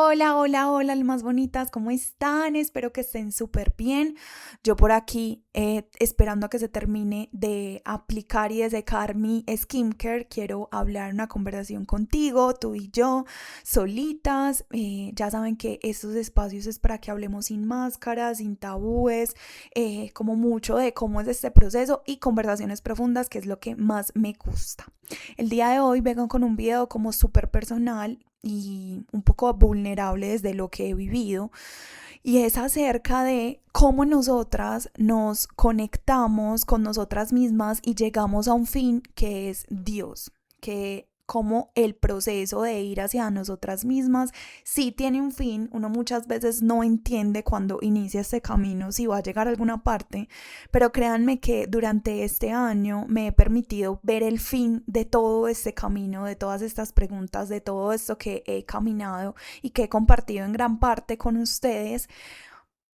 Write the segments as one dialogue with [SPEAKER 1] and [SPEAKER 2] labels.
[SPEAKER 1] Hola, hola, hola, almas bonitas, ¿cómo están? Espero que estén súper bien. Yo por aquí esperando a que se termine de aplicar y de secar mi skincare, quiero hablar una conversación contigo, tú y yo, solitas. Ya saben que estos espacios es para que hablemos sin máscaras, sin tabúes, como mucho de cómo es este proceso y conversaciones profundas, que es lo que más me gusta. El día de hoy vengo con un video como súper personal y un poco vulnerable desde lo que he vivido, y es acerca de cómo nosotras nos conectamos con nosotras mismas y llegamos a un fin que es Dios, que como el proceso de ir hacia nosotras mismas sí tiene un fin. Uno muchas veces no entiende cuando inicia este camino si va a llegar a alguna parte, pero créanme que durante este año me he permitido ver el fin de todo este camino, de todas estas preguntas, de todo esto que he caminado y que he compartido en gran parte con ustedes,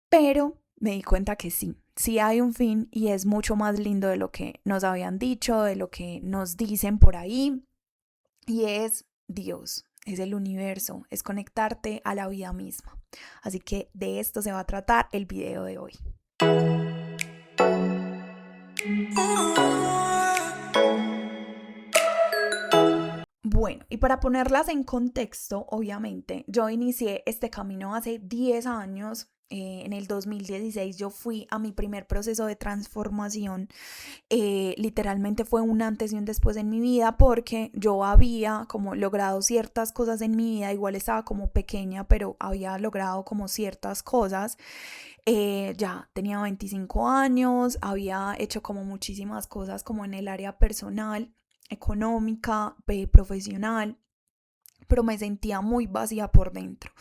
[SPEAKER 1] pero me di cuenta que sí hay un fin y es mucho más lindo de lo que nos habían dicho, de lo que nos dicen por ahí, y es Dios, es el universo, es conectarte a la vida misma. Así que de esto se va a tratar el video de hoy. Bueno, y para ponerlas en contexto, obviamente, yo inicié este camino hace 10 años. En el 2016 yo fui a mi primer proceso de transformación. Literalmente fue un antes y un después en mi vida, porque yo había como logrado ciertas cosas en mi vida. Igual estaba como pequeña, pero había logrado como ciertas cosas. Ya tenía 25 años, había hecho como muchísimas cosas como en el área personal, económica, profesional, pero me sentía muy vacía por dentro.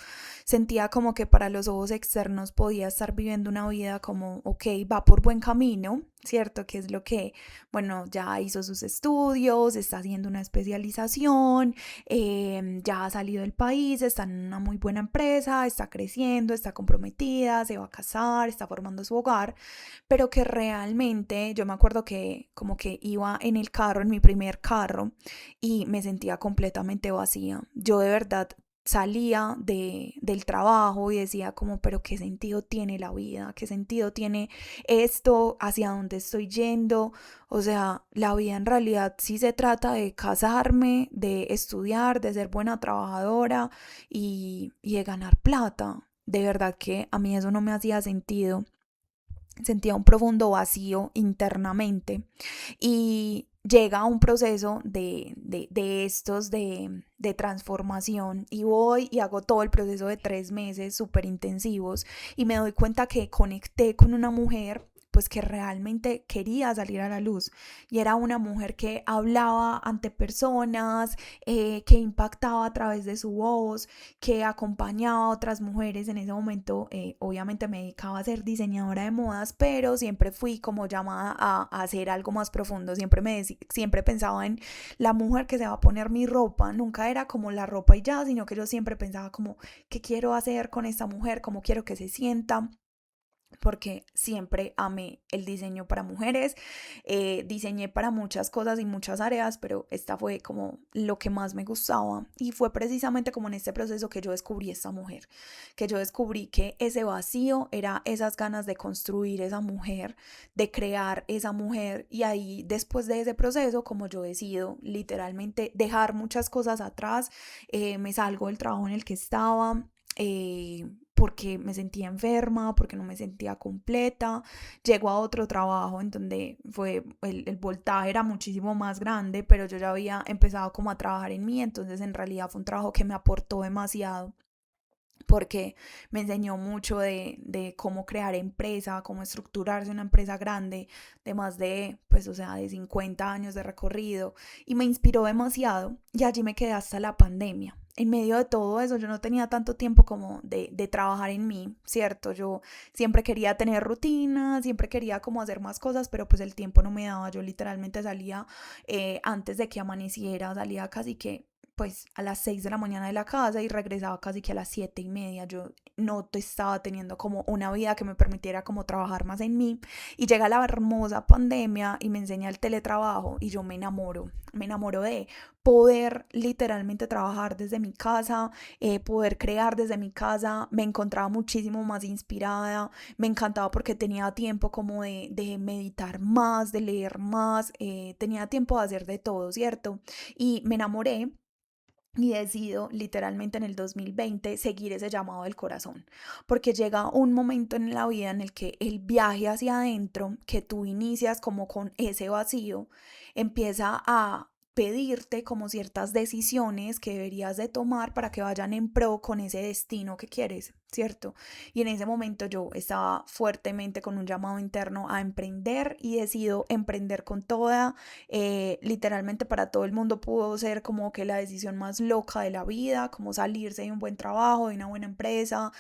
[SPEAKER 1] Sentía como que para los ojos externos podía estar viviendo una vida como, ok, va por buen camino, ¿cierto? Que es lo que, bueno, ya hizo sus estudios, está haciendo una especialización, ya ha salido del país, está en una muy buena empresa, está creciendo, está comprometida, se va a casar, está formando su hogar, pero que realmente yo me acuerdo que como que iba en el carro, en mi primer carro, y me sentía completamente vacía. Yo de verdad salía del trabajo y decía como, pero ¿qué sentido tiene la vida? ¿Qué sentido tiene esto? ¿Hacia dónde estoy yendo? O sea, la vida en realidad sí se trata de casarme, de estudiar, de ser buena trabajadora y de ganar plata. De verdad que a mí eso no me hacía sentido. Sentía un profundo vacío internamente, y llega un proceso de estos de transformación, y voy y hago todo el proceso de 3 meses súper intensivos, y me doy cuenta que conecté con una mujer pues que realmente quería salir a la luz, y era una mujer que hablaba ante personas, que impactaba a través de su voz, que acompañaba a otras mujeres. En ese momento obviamente me dedicaba a ser diseñadora de modas, pero siempre fui como llamada a hacer algo más profundo. Siempre pensaba en la mujer que se va a poner mi ropa. Nunca era como la ropa y ya, sino que yo siempre pensaba como qué quiero hacer con esta mujer, cómo quiero que se sienta, porque siempre amé el diseño para mujeres. Diseñé para muchas cosas y muchas áreas, pero esta fue como lo que más me gustaba, y fue precisamente como en este proceso que yo descubrí esta mujer, que yo descubrí que ese vacío era esas ganas de construir esa mujer, de crear esa mujer. Y ahí, después de ese proceso, como yo decido literalmente dejar muchas cosas atrás, me salgo del trabajo en el que estaba, porque me sentía enferma, porque no me sentía completa. Llego a otro trabajo en donde el voltaje era muchísimo más grande, pero yo ya había empezado como a trabajar en mí. Entonces en realidad fue un trabajo que me aportó demasiado, porque me enseñó mucho de cómo crear empresa, cómo estructurarse una empresa grande, de más de, pues, o sea, de 50 años de recorrido, y me inspiró demasiado, y allí me quedé hasta la pandemia. En medio de todo eso, yo no tenía tanto tiempo como de trabajar en mí, ¿cierto? Yo siempre quería tener rutina, siempre quería como hacer más cosas, pero pues el tiempo no me daba. Yo literalmente salía antes de que amaneciera, salía casi que pues a las 6 de la mañana de la casa y regresaba casi que a las 7:30. Yo no estaba teniendo como una vida que me permitiera como trabajar más en mí. Y llega la hermosa pandemia y me enseña el teletrabajo y yo me enamoro de poder literalmente trabajar desde mi casa, poder crear desde mi casa. Me encontraba muchísimo más inspirada, me encantaba porque tenía tiempo como de meditar más, de leer más, tenía tiempo de hacer de todo, ¿cierto? Y me enamoré y decido literalmente en el 2020 seguir ese llamado del corazón, porque llega un momento en la vida en el que el viaje hacia adentro, que tú inicias como con ese vacío, empieza a pedirte como ciertas decisiones que deberías de tomar para que vayan en pro con ese destino que quieres, ¿cierto? Y en ese momento yo estaba fuertemente con un llamado interno a emprender y decido emprender con toda. Literalmente para todo el mundo pudo ser como que la decisión más loca de la vida, como salirse de un buen trabajo, de una buena empresa,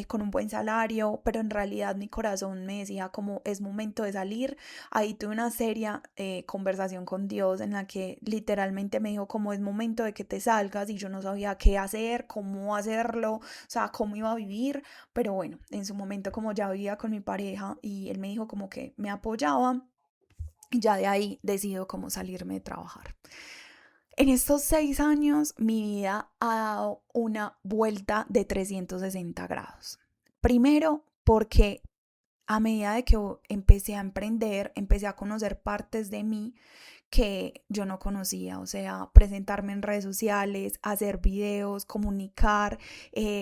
[SPEAKER 1] con un buen salario, pero en realidad mi corazón me decía como es momento de salir. Ahí tuve una seria conversación con Dios en la que literalmente me dijo como es momento de que te salgas y yo no sabía qué hacer, cómo hacerlo, o sea, cómo iba a vivir, pero bueno, en su momento como ya vivía con mi pareja y él me dijo como que me apoyaba. Ya de ahí decido cómo salirme de trabajar. En estos 6 años, mi vida ha dado una vuelta de 360 grados. Primero, porque a medida de que empecé a emprender, empecé a conocer partes de mí que yo no conocía, o sea, presentarme en redes sociales, hacer videos, comunicar,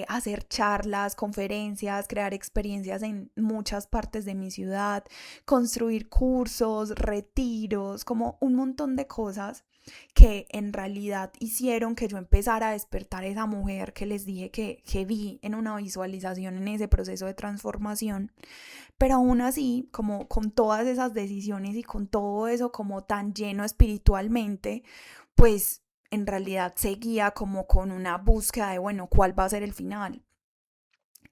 [SPEAKER 1] hacer charlas, conferencias, crear experiencias en muchas partes de mi ciudad, construir cursos, retiros, como un montón de cosas que en realidad hicieron que yo empezara a despertar esa mujer que les dije que vi en una visualización en ese proceso de transformación. Pero aún así, como con todas esas decisiones y con todo eso como tan lleno espiritualmente, pues en realidad seguía como con una búsqueda de, bueno, ¿cuál va a ser el final?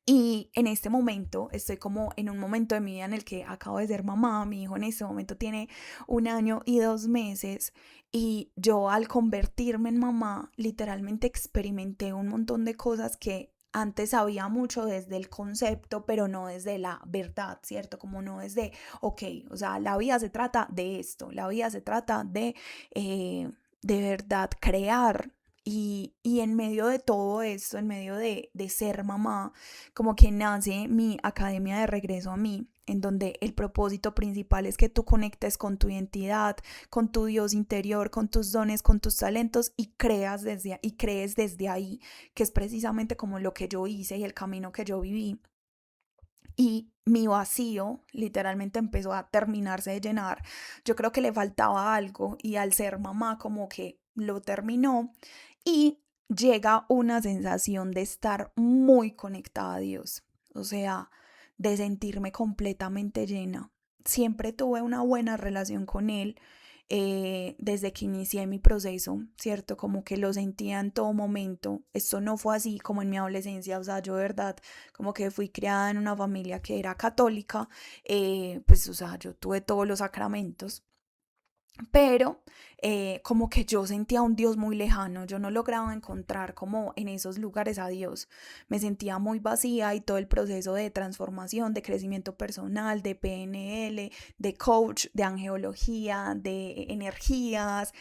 [SPEAKER 1] Y en este momento estoy como en un momento de mi vida en el que acabo de ser mamá, mi hijo en este momento tiene 1 año y 2 meses y yo al convertirme en mamá literalmente experimenté un montón de cosas que antes sabía mucho desde el concepto, pero no desde la verdad, ¿cierto? Como no desde, ok, o sea, la vida se trata de esto, la vida se trata de verdad crear. Y en medio de todo esto, en medio de ser mamá, como que nace mi academia de regreso a mí, en donde el propósito principal es que tú conectes con tu identidad, con tu Dios interior, con tus dones, con tus talentos y crees desde ahí, que es precisamente como lo que yo hice y el camino que yo viví. Y mi vacío literalmente empezó a terminarse de llenar. Yo creo que le faltaba algo y al ser mamá como que lo terminó y llega una sensación de estar muy conectada a Dios, o sea, de sentirme completamente llena. Siempre tuve una buena relación con Él, desde que inicié mi proceso, ¿cierto? Como que lo sentía en todo momento. Esto no fue así como en mi adolescencia, o sea, yo de verdad como que fui criada en una familia que era católica, pues, o sea, yo tuve todos los sacramentos, pero como que yo sentía un Dios muy lejano, yo no lograba encontrar como en esos lugares a Dios, me sentía muy vacía y todo el proceso de transformación, de crecimiento personal, de PNL, de coach, de angeología, de energías,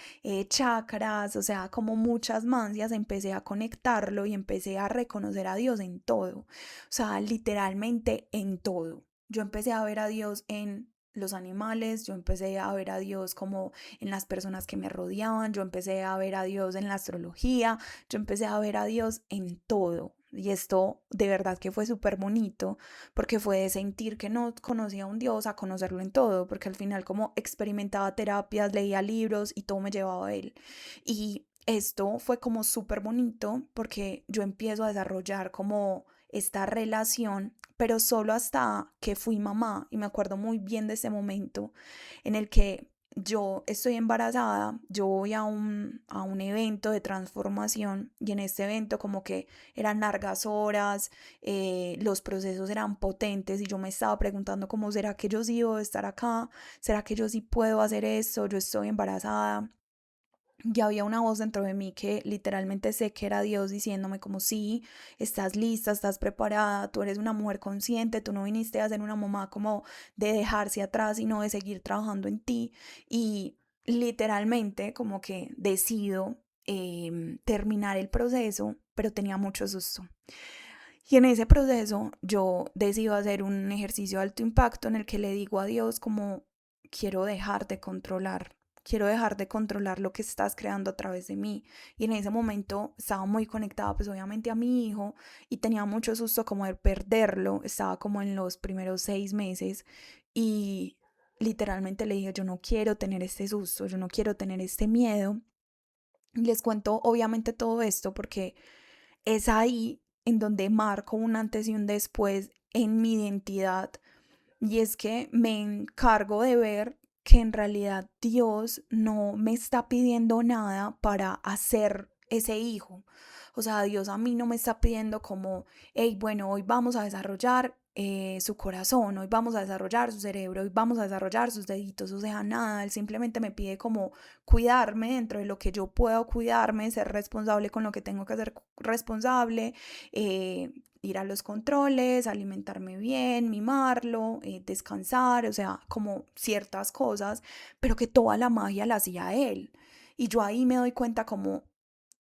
[SPEAKER 1] chakras, o sea, como muchas mancias, empecé a conectarlo y empecé a reconocer a Dios en todo, o sea, literalmente en todo. Yo empecé a ver a Dios en los animales, yo empecé a ver a Dios como en las personas que me rodeaban, yo empecé a ver a Dios en la astrología, yo empecé a ver a Dios en todo. Y esto de verdad que fue súper bonito, porque fue de sentir que no conocía a un Dios a conocerlo en todo, porque al final como experimentaba terapias, leía libros y todo me llevaba a Él. Y esto fue como súper bonito porque yo empiezo a desarrollar como esta relación, pero solo hasta que fui mamá, y me acuerdo muy bien de ese momento en el que yo estoy embarazada, yo voy a un evento de transformación y en este evento como que eran largas horas, los procesos eran potentes y yo me estaba preguntando como, ¿será que yo sí debo estar acá? ¿Será que yo sí puedo hacer esto? Yo estoy embarazada. y había una voz dentro de mí que literalmente sé que era Dios diciéndome como sí, estás lista, estás preparada, tú eres una mujer consciente, tú no viniste a ser una mamá como de dejarse atrás, sino de seguir trabajando en ti. Y literalmente como que decido terminar el proceso, pero tenía mucho susto. Y en ese proceso yo decido hacer un ejercicio de alto impacto en el que le digo a Dios como quiero dejar de controlar, quiero dejar de controlar lo que estás creando a través de mí. Y en ese momento estaba muy conectada pues obviamente a mi hijo y tenía mucho susto como de perderlo, estaba como en los primeros 6 meses y literalmente le dije yo no quiero tener este susto, yo no quiero tener este miedo. Y les cuento obviamente todo esto porque es ahí en donde marco un antes y un después en mi identidad. Y es que me encargo de ver que en realidad Dios no me está pidiendo nada para hacer ese hijo. O sea, Dios a mí no me está pidiendo como, hey, bueno, hoy vamos a desarrollar su corazón, hoy vamos a desarrollar su cerebro, hoy vamos a desarrollar sus deditos. O sea, nada, Él simplemente me pide como cuidarme dentro de lo que yo puedo cuidarme, ser responsable con lo que tengo que ser responsable, ir a los controles, alimentarme bien, mimarlo, descansar, o sea, como ciertas cosas, pero que toda la magia la hacía él. Y yo ahí me doy cuenta como,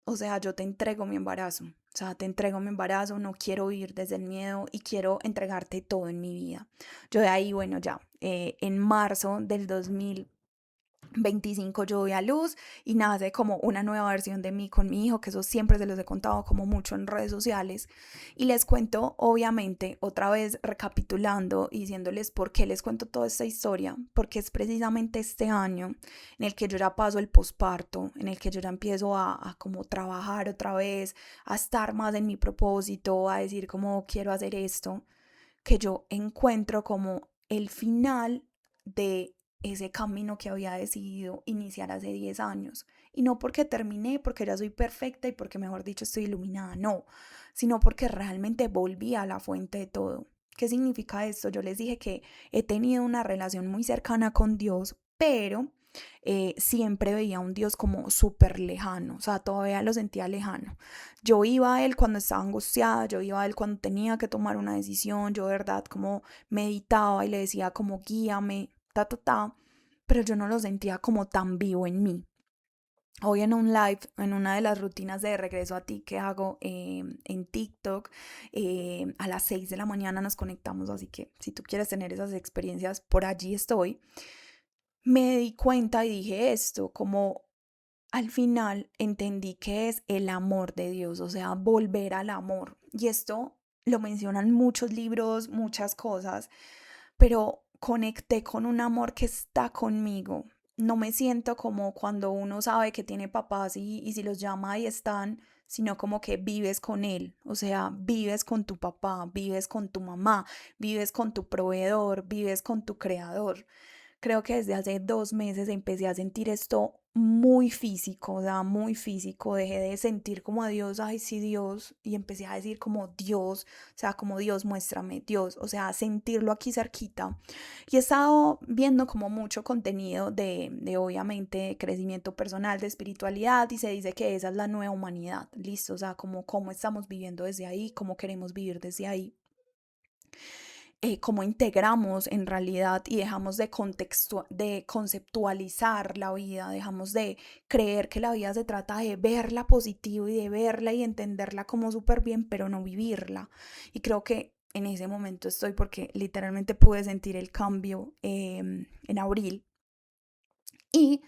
[SPEAKER 1] o sea, yo te entrego mi embarazo, o sea, te entrego mi embarazo, no quiero vivir desde el miedo y quiero entregarte todo en mi vida. Yo de ahí, bueno, ya, en marzo del 2025 yo doy a luz y nace como una nueva versión de mí con mi hijo, que eso siempre se los he contado como mucho en redes sociales. Y les cuento, obviamente, otra vez recapitulando y diciéndoles por qué les cuento toda esta historia, porque es precisamente este año en el que yo ya paso el posparto, en el que yo ya empiezo a como trabajar otra vez, a estar más en mi propósito, a decir como quiero hacer esto, que yo encuentro como el final de ese camino que había decidido iniciar hace 10 años. Y no porque terminé, porque ya soy perfecta y porque, mejor dicho, estoy iluminada, no, sino porque realmente volví a la fuente de todo. ¿Qué significa esto? Yo les dije que he tenido una relación muy cercana con Dios, pero siempre veía a un Dios como súper lejano, o sea, todavía lo sentía lejano. Yo iba a Él cuando estaba angustiada, yo iba a Él cuando tenía que tomar una decisión, yo de verdad como meditaba y le decía como guíame, pero yo no lo sentía como tan vivo en mí. Hoy en un live, en una de las rutinas de regreso a ti que hago en TikTok, a las 6 de la mañana nos conectamos, así que si tú quieres tener esas experiencias, por allí estoy. Me di cuenta y dije esto, como al final entendí que es el amor de Dios, o sea, volver al amor. Y esto lo mencionan muchos libros, muchas cosas, pero conecté con un amor que está conmigo. No me siento como cuando uno sabe que tiene papás y si los llama ahí están, sino como que vives con él, o sea, vives con tu papá, vives con tu mamá, vives con tu proveedor, vives con tu creador. Creo que desde hace 2 meses empecé a sentir esto muy físico, o sea, muy físico. Dejé de sentir como a Dios, ay, sí, Dios, y empecé a decir como Dios, o sea, como Dios, muéstrame, Dios, o sea, sentirlo aquí cerquita. Y he estado viendo como mucho contenido de obviamente, crecimiento personal, de espiritualidad, y se dice que esa es la nueva humanidad, listo, o sea, como cómo estamos viviendo desde ahí, cómo queremos vivir desde ahí, cómo integramos en realidad y dejamos de conceptualizar la vida, dejamos de creer que la vida se trata de verla positivo y de verla y entenderla como súper bien, pero no vivirla. Y creo que en ese momento estoy porque literalmente pude sentir el cambio en abril y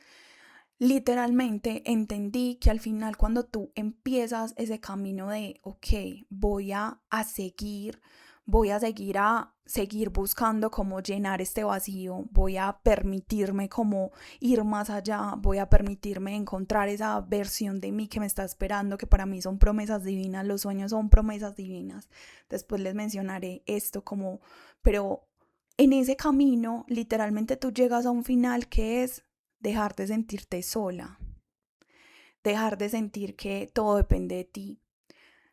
[SPEAKER 1] literalmente entendí que al final cuando tú empiezas ese camino de, ok, voy a seguir buscando cómo llenar este vacío, voy a permitirme como ir más allá, voy a permitirme encontrar esa versión de mí que me está esperando, que para mí son promesas divinas, los sueños son promesas divinas. Después les mencionaré esto como, pero en ese camino literalmente tú llegas a un final que es dejar de sentirte sola, dejar de sentir que todo depende de ti,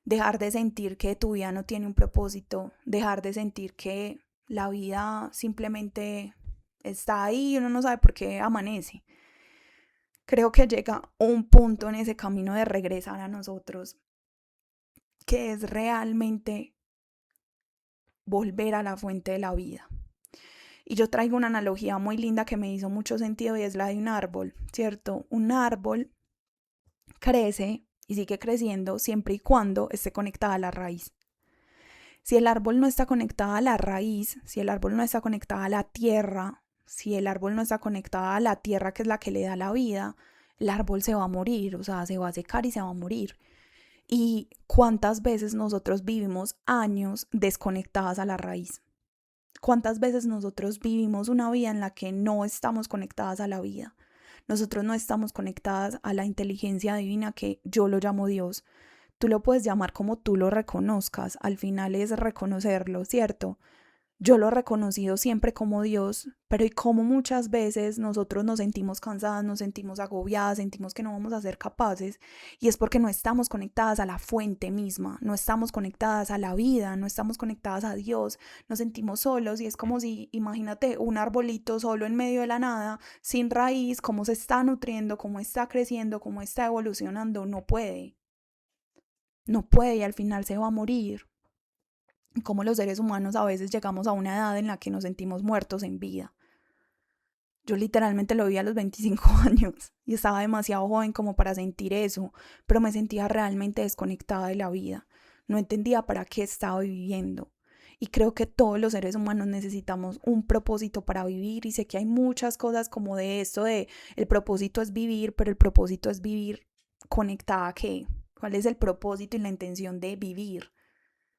[SPEAKER 1] dejar de sentir que tu vida no tiene un propósito, dejar de sentir que la vida simplemente está ahí y uno no sabe por qué amanece. Creo que llega un punto en ese camino de regresar a nosotros que es realmente volver a la fuente de la vida. Y yo traigo una analogía muy linda que me hizo mucho sentido y es la de un árbol, ¿cierto? Un árbol crece y sigue creciendo siempre y cuando esté conectada a la raíz. Si el árbol no está conectado a la raíz, si el árbol no está conectado a la tierra, si el árbol no está conectado a la tierra que es la que le da la vida, el árbol se va a morir, o sea, se va a secar y se va a morir. ¿Y cuántas veces nosotros vivimos años desconectadas a la raíz? ¿Cuántas veces nosotros vivimos una vida en la que no estamos conectadas a la vida? Nosotros no estamos conectadas a la inteligencia divina que yo lo llamo Dios. Tú lo puedes llamar como tú lo reconozcas, al final es reconocerlo, ¿cierto? Yo lo he reconocido siempre como Dios, pero y como muchas veces nosotros nos sentimos cansadas, nos sentimos agobiadas, sentimos que no vamos a ser capaces, y es porque no estamos conectadas a la fuente misma, no estamos conectadas a la vida, no estamos conectadas a Dios, nos sentimos solos y es como si, imagínate, un arbolito solo en medio de la nada, sin raíz, cómo se está nutriendo, cómo está creciendo, cómo está evolucionando, no puede y al final se va a morir. Como los seres humanos a veces llegamos a una edad en la que nos sentimos muertos en vida. Yo literalmente lo vi a los 25 años y estaba demasiado joven como para sentir eso, pero me sentía realmente desconectada de la vida. No entendía para qué estaba viviendo. Y creo que todos los seres humanos necesitamos un propósito para vivir y sé que hay muchas cosas como de esto de el propósito es vivir, pero el propósito es vivir conectada a qué, cuál es el propósito y la intención de vivir,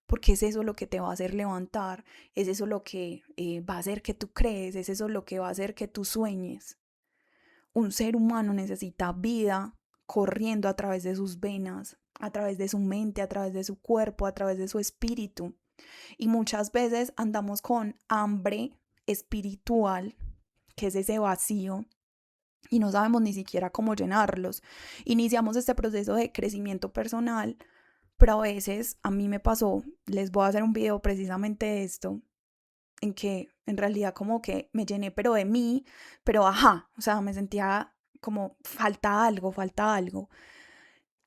[SPEAKER 1] porque es eso lo que te va a hacer levantar, es eso lo que va a hacer que tú crees, es eso lo que va a hacer que tú sueñes. Un ser humano necesita vida corriendo a través de sus venas, a través de su mente, a través de su cuerpo, a través de su espíritu. Y muchas veces andamos con hambre espiritual, que es ese vacío, y no sabemos ni siquiera cómo llenarlos. Iniciamos este proceso de crecimiento personal, pero a veces a mí me pasó, les voy a hacer un video precisamente de esto, en que en realidad como que me llené pero de mí, pero ajá, o sea, me sentía como falta algo, falta algo.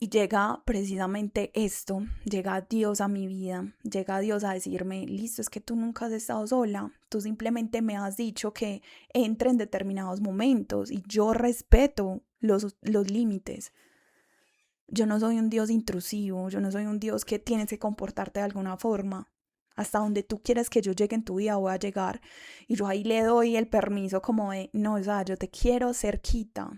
[SPEAKER 1] Y llega precisamente esto, llega Dios a mi vida, llega Dios a decirme, listo, es que tú nunca has estado sola, tú simplemente me has dicho que entre en determinados momentos y yo respeto los límites. Yo no soy un Dios intrusivo, yo no soy un Dios que tienes que comportarte de alguna forma. Hasta donde tú quieres que yo llegue en tu vida voy a llegar. Y yo ahí le doy el permiso como de, no, o sea, yo te quiero cerquita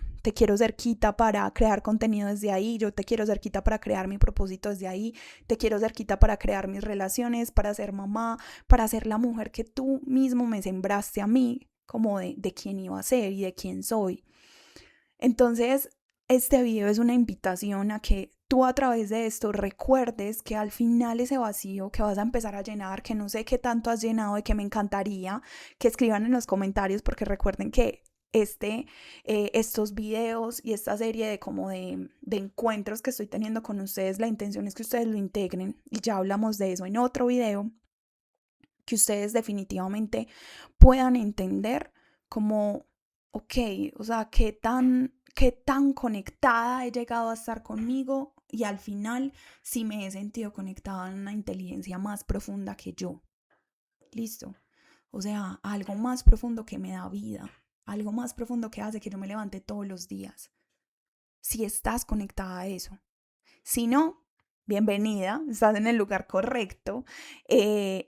[SPEAKER 1] para crear contenido desde ahí, yo te quiero cerquita para crear mi propósito desde ahí, te quiero cerquita para crear mis relaciones, para ser mamá, para ser la mujer que tú mismo me sembraste a mí, como de quién iba a ser y de quién soy. Entonces, este video es una invitación a que tú a través de esto recuerdes que al final ese vacío que vas a empezar a llenar, que no sé qué tanto has llenado y que me encantaría que escriban en los comentarios, porque recuerden que estos videos y esta serie de como de encuentros que estoy teniendo con ustedes, la intención es que ustedes lo integren y ya hablamos de eso en otro video, que ustedes definitivamente puedan entender como, ok, o sea, qué tan conectada he llegado a estar conmigo y al final sí me he sentido conectada en una inteligencia más profunda que yo. Listo. O sea, algo más profundo que me da vida, algo más profundo que hace que yo me levante todos los días. Si estás conectada a eso. Si no, bienvenida, estás en el lugar correcto.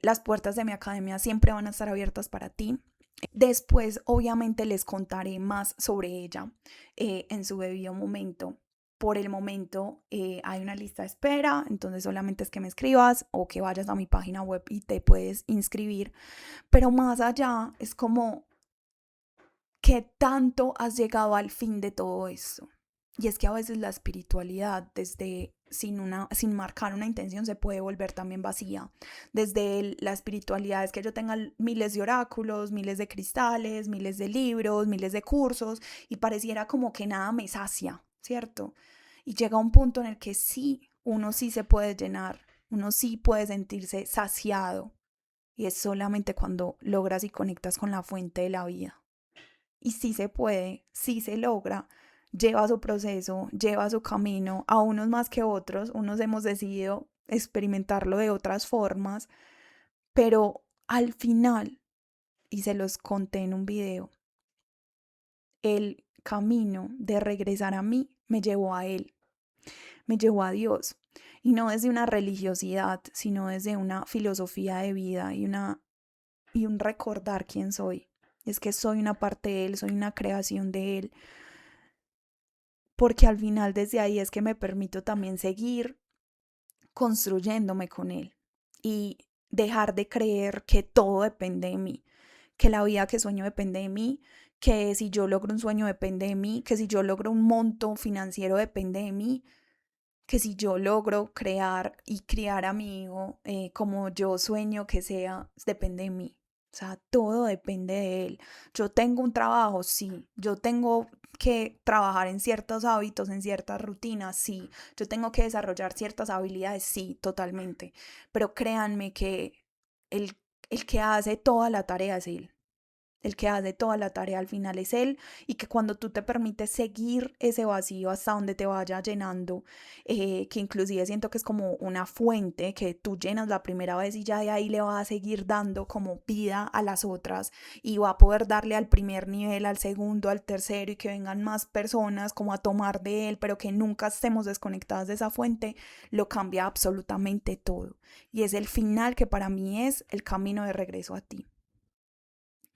[SPEAKER 1] Las puertas de mi academia siempre van a estar abiertas para ti. Después, obviamente, les contaré más sobre ella en su debido momento. Por el momento hay una lista de espera, entonces solamente es que me escribas o que vayas a mi página web y te puedes inscribir. Pero más allá es como, ¿qué tanto has llegado al fin de todo esto? Y es que a veces la espiritualidad, desde sin marcar una intención, se puede volver también vacía. Desde la espiritualidad es que yo tenga miles de oráculos, miles de cristales, miles de libros, miles de cursos, y pareciera como que nada me sacia, ¿cierto? Y llega un punto en el que sí, uno sí se puede llenar, uno sí puede sentirse saciado, y es solamente cuando logras y conectas con la fuente de la vida. Y sí se puede, sí se logra, lleva su proceso, lleva su camino, a unos más que otros, unos hemos decidido experimentarlo de otras formas, pero al final, y se los conté en un video, el camino de regresar a mí me llevó a Él, me llevó a Dios. Y no desde una religiosidad, sino desde una filosofía de vida y un recordar quién soy. Es que soy una parte de Él, soy una creación de Él. Porque al final desde ahí es que me permito también seguir construyéndome con Él y dejar de creer que todo depende de mí, que la vida que sueño depende de mí, que si yo logro un sueño depende de mí, que si yo logro un monto financiero depende de mí, que si yo logro crear y criar a mi hijo como yo sueño que sea, depende de mí. O sea, todo depende de él. Yo tengo un trabajo, sí. Yo tengo que trabajar en ciertos hábitos, en ciertas rutinas, sí. Yo tengo que desarrollar ciertas habilidades, sí, totalmente. Pero créanme que el, el que hace toda la tarea es él. El que hace toda la tarea al final es Él, y que cuando tú te permites seguir ese vacío hasta donde te vaya llenando, que inclusive siento que es como una fuente que tú llenas la primera vez y ya de ahí le vas a seguir dando como vida a las otras y va a poder darle al primer nivel, al segundo, al tercero, y que vengan más personas como a tomar de Él, pero que nunca estemos desconectadas de esa fuente, lo cambia absolutamente todo. Y es el final que para mí es el camino de regreso a ti.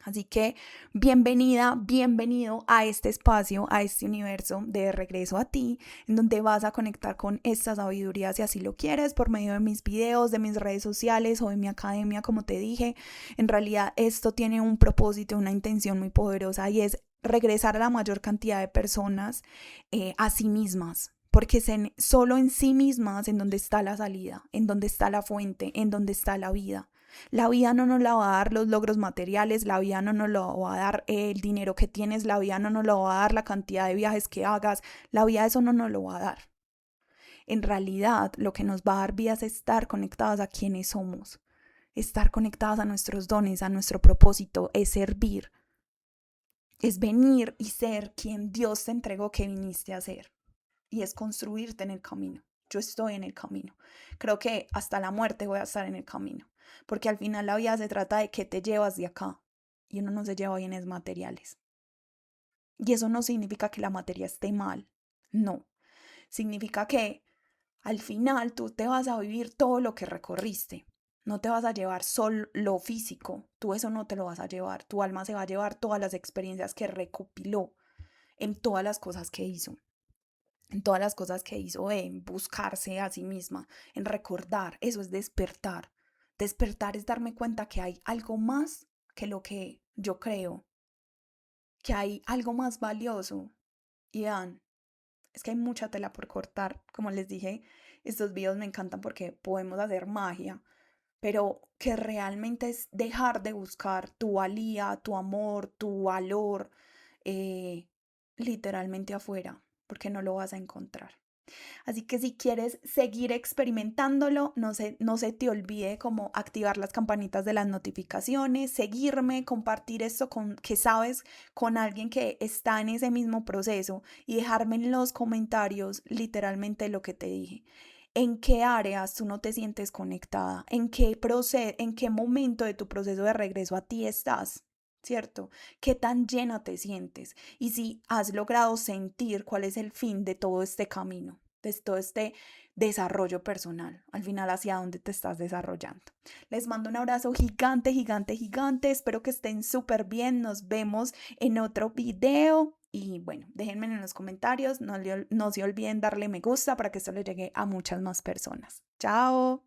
[SPEAKER 1] Así que bienvenida, bienvenido a este espacio, a este universo de regreso a ti, en donde vas a conectar con esta sabiduría si así lo quieres, por medio de mis videos, de mis redes sociales o de mi academia, como te dije. En realidad esto tiene un propósito, una intención muy poderosa, y es regresar a la mayor cantidad de personas a sí mismas. Porque es solo en sí mismas en donde está la salida, en donde está la fuente, en donde está la vida. La vida no nos la va a dar los logros materiales, la vida no nos lo va a dar el dinero que tienes, la vida no nos lo va a dar la cantidad de viajes que hagas, la vida eso no nos lo va a dar. En realidad, lo que nos va a dar vida es estar conectadas a quienes somos, estar conectadas a nuestros dones, a nuestro propósito, es servir, es venir y ser quien Dios te entregó que viniste a ser, y es construirte en el camino. Yo estoy en el camino. Creo que hasta la muerte voy a estar en el camino. Porque al final la vida se trata de qué te llevas de acá. Y uno no se lleva bienes materiales. Y eso no significa que la materia esté mal. No. Significa que al final tú te vas a vivir todo lo que recorriste. No te vas a llevar solo lo físico. Tú eso no te lo vas a llevar. Tu alma se va a llevar todas las experiencias que recopiló en todas las cosas que hizo. En todas las cosas que hizo, en buscarse a sí misma, en recordar. Eso es despertar. Despertar es darme cuenta que hay algo más que lo que yo creo, que hay algo más valioso. Y vean, es que hay mucha tela por cortar. Como les dije, estos videos me encantan porque podemos hacer magia, pero que realmente es dejar de buscar tu valía, tu amor, tu valor, eh, literalmente afuera, porque no lo vas a encontrar. Así que si quieres seguir experimentándolo, no se te olvide como activar las campanitas de las notificaciones, seguirme, compartir esto que sabes con alguien que está en ese mismo proceso, y dejarme en los comentarios literalmente lo que te dije. ¿En qué áreas tú no te sientes conectada? ¿En qué momento de tu proceso de regreso a ti estás? ¿Cierto? ¿Qué tan llena te sientes? Y si has logrado sentir cuál es el fin de todo este camino, de todo este desarrollo personal, al final hacia dónde te estás desarrollando. Les mando un abrazo gigante, gigante, gigante. Espero que estén súper bien. Nos vemos en otro video. Y bueno, déjenme en los comentarios. No se olviden darle me gusta para que esto le llegue a muchas más personas. ¡Chao!